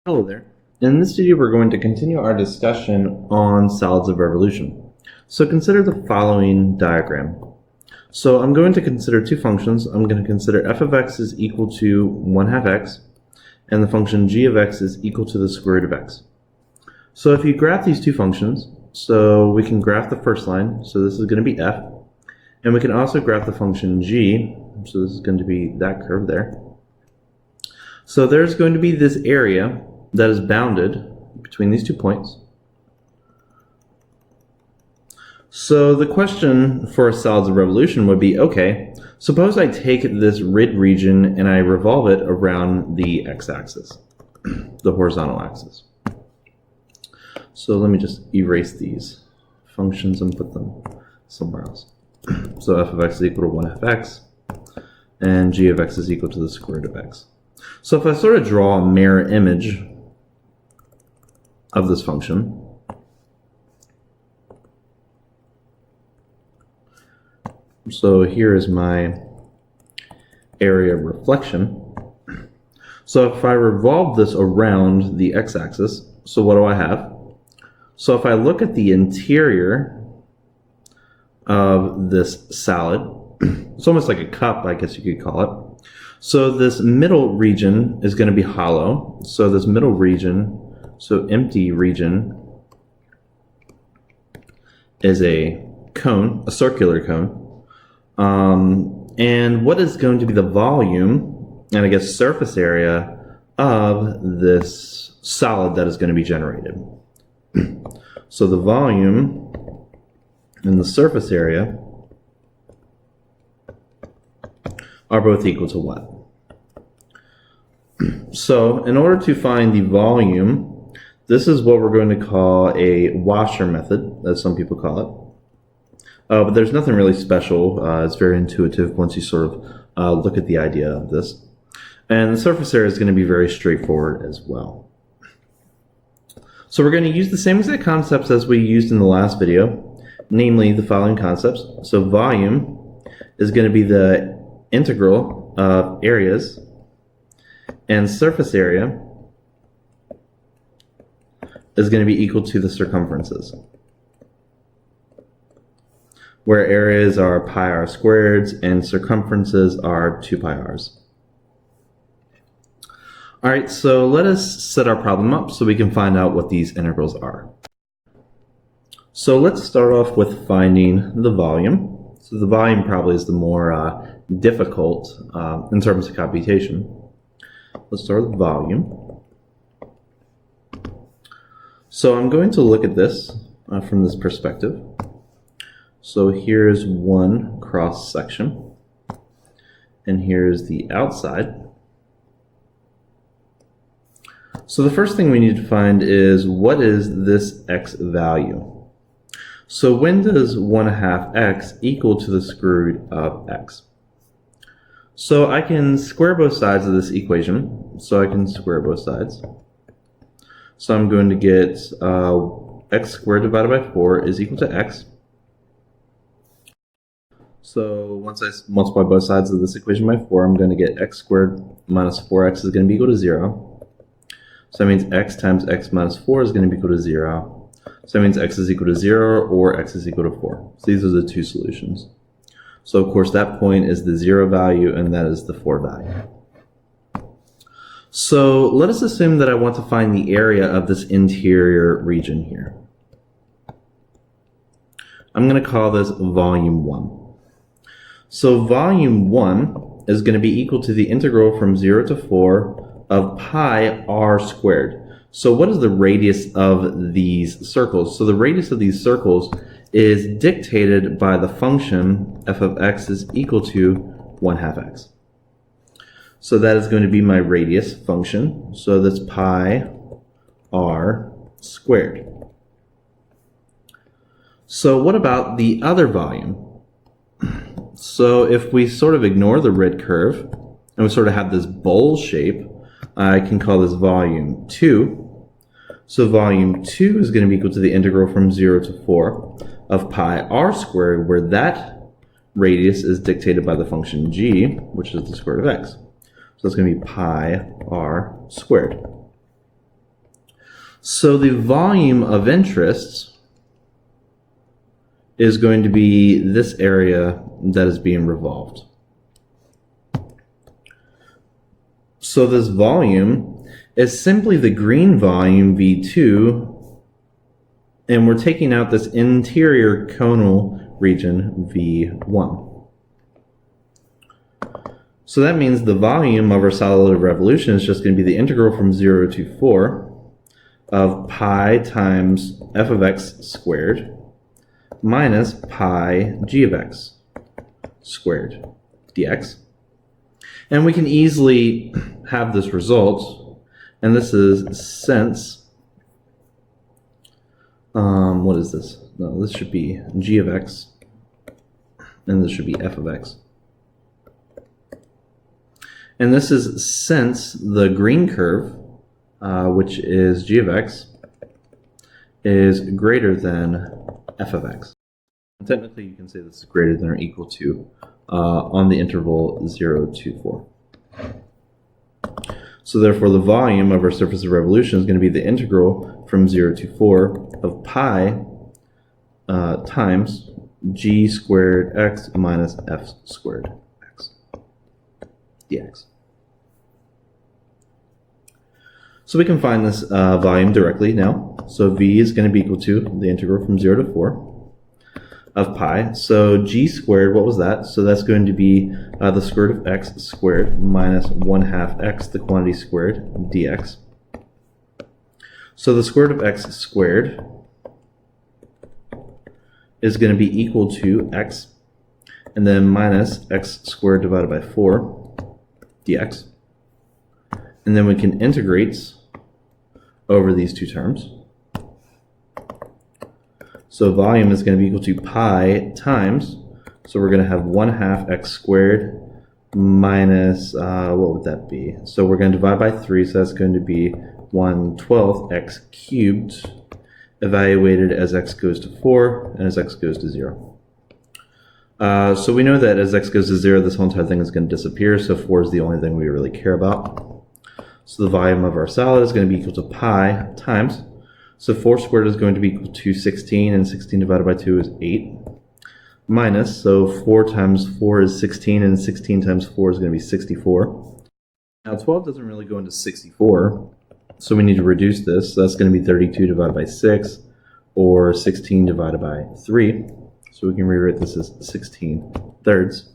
Hello there. In this video, we're going to continue our discussion on solids of revolution. So consider the following diagram. So I'm going to consider two functions. I'm going to consider f of x is equal to 1/2 x, and the function g of x is equal to the square root of x. So if you graph these two functions, so we can graph the first line, so this is going to be f, and we can also graph the function g, so this is going to be that curve there. So there's going to be this area that is bounded between these 2 points. So the question for solids of revolution would be, okay, suppose I take this rid region and I revolve it around the x-axis, the horizontal axis. So let me just erase these functions and put them somewhere else. So f of x is equal to 1/2 x, and g of x is equal to the square root of x. So if I sort of draw a mirror image of this function, so here is my area of reflection. So if I revolve this around the x-axis, so what do I have? So if I look at the interior of this solid, it's almost like a cup, I guess you could call it. So this middle region is going to be hollow. So this middle region, so empty region, is a cone, a circular cone. And what is going to be the volume, and I guess surface area, of this solid that is going to be generated? So the volume and the surface area are both equal to what? So in order to find the volume, this is what we're going to call a washer method, as some people call it. But there's nothing really special. It's very intuitive once you sort of look at the idea of this. And the surface area is going to be very straightforward as well. So we're going to use the same exact concepts as we used in the last video, namely the following concepts. So volume is going to be the integral of areas, and surface area is going to be equal to the circumferences, where areas are pi r squareds and circumferences are 2 pi r's. All right, so let us set our problem up so we can find out what these integrals are. So let's start off with finding the volume. So the volume probably is the more difficult in terms of computation. Let's start with volume. So I'm going to look at this from this perspective. So here's one cross section, and here's the outside. So the first thing we need to find is, what is this x value? So when does 1/2 x equal to the square root of x? So I can square both sides of this equation. So I can square both sides. So I'm going to get x squared divided by 4 is equal to x. So once I multiply both sides of this equation by 4, I'm going to get x squared minus 4x is going to be equal to 0. So that means x times x minus 4 is going to be equal to 0. So that means x is equal to 0 or x is equal to 4. So these are the two solutions. So of course that point is the 0 value, and that is the 4 value. So let us assume that I want to find the area of this interior region here. I'm going to call this volume 1. So volume 1 is going to be equal to the integral from 0 to 4 of pi r squared. So what is the radius of these circles? So the radius of these circles is dictated by the function f of x is equal to 1/2 x. So that is going to be my radius function. So that's pi r squared. So what about the other volume? So if we sort of ignore the red curve and we sort of have this bowl shape, I can call this volume 2. So volume 2 is going to be equal to the integral from 0 to 4 of pi r squared, where that radius is dictated by the function g, which is the square root of x. So it's going to be pi r squared. So the volume of interest is going to be this area that is being revolved. So this volume is simply the green volume V2, and we're taking out this interior conal region V1. So that means the volume of our solid of revolution is just going to be the integral from 0 to 4 of pi times f of x squared minus pi g of x squared dx. And we can easily have this result, and this is since, what is this? No, this should be g of x, and this should be f of x. And this is since the green curve, which is g of x, is greater than f of x. And technically, you can say this is greater than or equal to on the interval 0 to 4. So therefore, the volume of our surface of revolution is going to be the integral from 0 to 4 of pi times g squared x minus f squared x dx. So we can find this volume directly now. So v is going to be equal to the integral from 0 to 4 of pi. So g squared, what was that? So that's going to be the square root of x squared minus 1/2 x, the quantity squared, dx. So the square root of x squared is going to be equal to x, and then minus x squared divided by 4 dx. And then we can integrate over these two terms. So volume is going to be equal to pi times, so we're going to have 1/2 x squared minus, what would that be? So we're going to divide by 3, so that's going to be 1/12 x cubed, evaluated as x goes to 4 and as x goes to 0. So we know that as x goes to 0, this whole entire thing is going to disappear, so 4 is the only thing we really care about. So the volume of our solid is going to be equal to pi times, so 4 squared is going to be equal to 16, and 16 divided by 2 is 8, minus, so 4 times 4 is 16, and 16 times 4 is going to be 64. Now 12 doesn't really go into 64, so we need to reduce this, so that's going to be 32 divided by 6, or 16 divided by 3, so we can rewrite this as 16 thirds.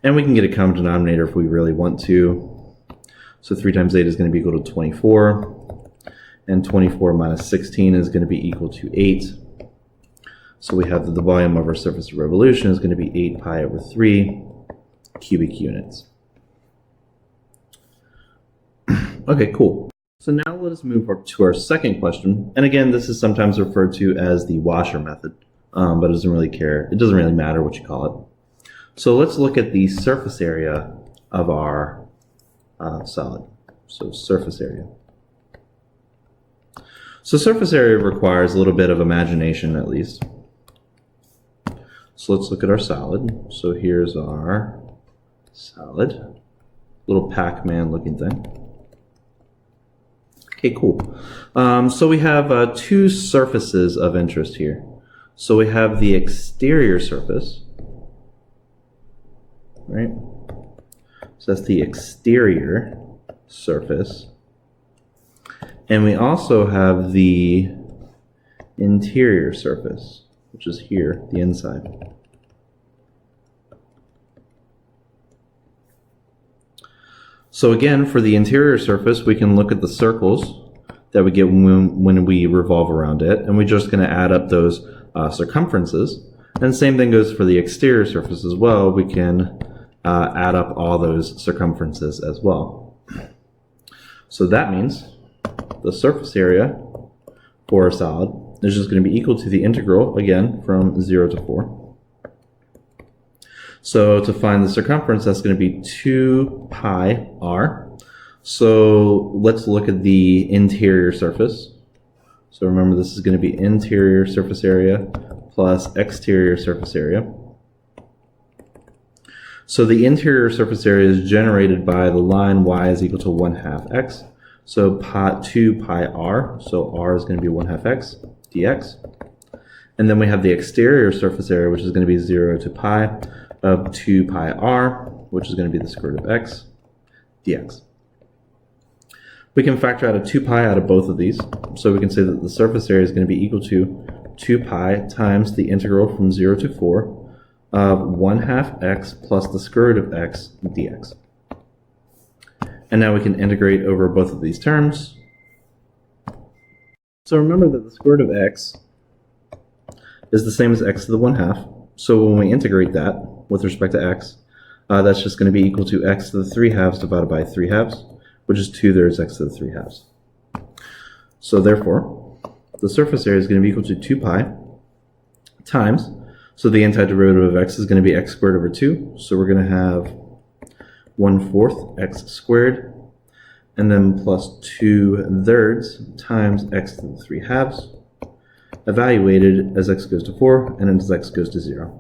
And we can get a common denominator if we really want to. So 3 times 8 is going to be equal to 24. And 24 minus 16 is going to be equal to 8. So we have that the volume of our surface of revolution is going to be 8 pi over 3 cubic units. Okay, cool. So now let us move to our second question. And again, this is sometimes referred to as the washer method, but it doesn't really matter what you call it. So let's look at the surface area of our solid. So surface area. So surface area requires a little bit of imagination, at least. So let's look at our solid. So here's our solid, little Pac-Man looking thing. Okay, cool. So we have two surfaces of interest here. So we have the exterior surface, right? So that's the exterior surface. And we also have the interior surface, which is here, the inside. So again, for the interior surface, we can look at the circles that we get when we revolve around it, and we're just going to add up those circumferences. And the same thing goes for the exterior surface as well. We can add up all those circumferences as well. So that means the surface area for a solid is just going to be equal to the integral, again, from 0 to 4. So to find the circumference, that's going to be 2 pi r. So let's look at the interior surface. So remember, this is going to be interior surface area plus exterior surface area. So the interior surface area is generated by the line y is equal to 1/2 x. So 2 pi r, so r is going to be 1/2 x dx. And then we have the exterior surface area, which is going to be 0 to pi of 2 pi r, which is going to be the square root of x dx. We can factor out a 2 pi out of both of these. So we can say that the surface area is going to be equal to 2 pi times the integral from 0 to 4 of 1/2 x plus the square root of x dx. And now we can integrate over both of these terms. So remember that the square root of x is the same as x to the 1/2. So when we integrate that with respect to x, that's just going to be equal to x to the 3/2 divided by 3/2, which is 2/3 x to the 3/2. So therefore, the surface area is going to be equal to 2 pi times, so the antiderivative of x is going to be x squared over 2, so we're going to have 1/4 x squared, and then plus 2/3 times x to the 3/2, evaluated as x goes to 4 and as x goes to 0.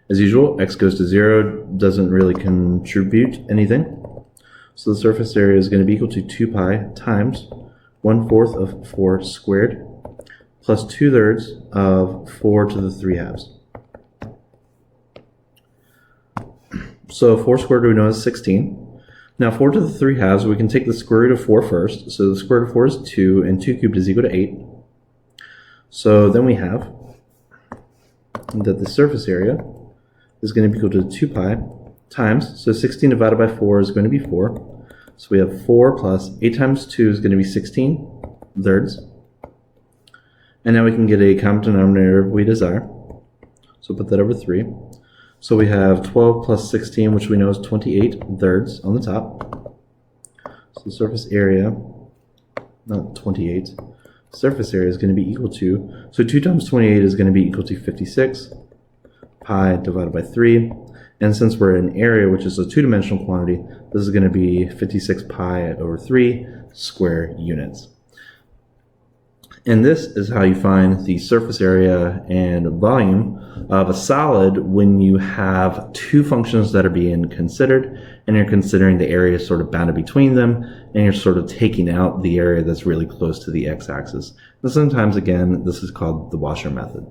As usual, x goes to 0 doesn't really contribute anything. So the surface area is going to be equal to 2 pi times 1/4 of 4 squared plus 2/3 of 4 to the 3/2. So 4 squared we know is 16. Now 4 to the 3/2, we can take the square root of 4 first. So the square root of 4 is 2, and 2 cubed is equal to 8. So then we have that the surface area is going to be equal to 2 pi times, so 16 divided by 4 is going to be 4. So we have 4 plus 8 times 2 is going to be 16/3. And now we can get a common denominator if we desire. So put that over 3. So we have 12 plus 16, which we know is 28/3 on the top. So the surface area, not 28, surface area is going to be equal to, so 2 times 28 is going to be equal to 56 pi divided by 3. And since we're in area, which is a two-dimensional quantity, this is going to be 56 pi over 3 square units. And this is how you find the surface area and volume of a solid when you have two functions that are being considered, and you're considering the area sort of bounded between them, and you're sort of taking out the area that's really close to the x-axis. And sometimes, again, this is called the washer method.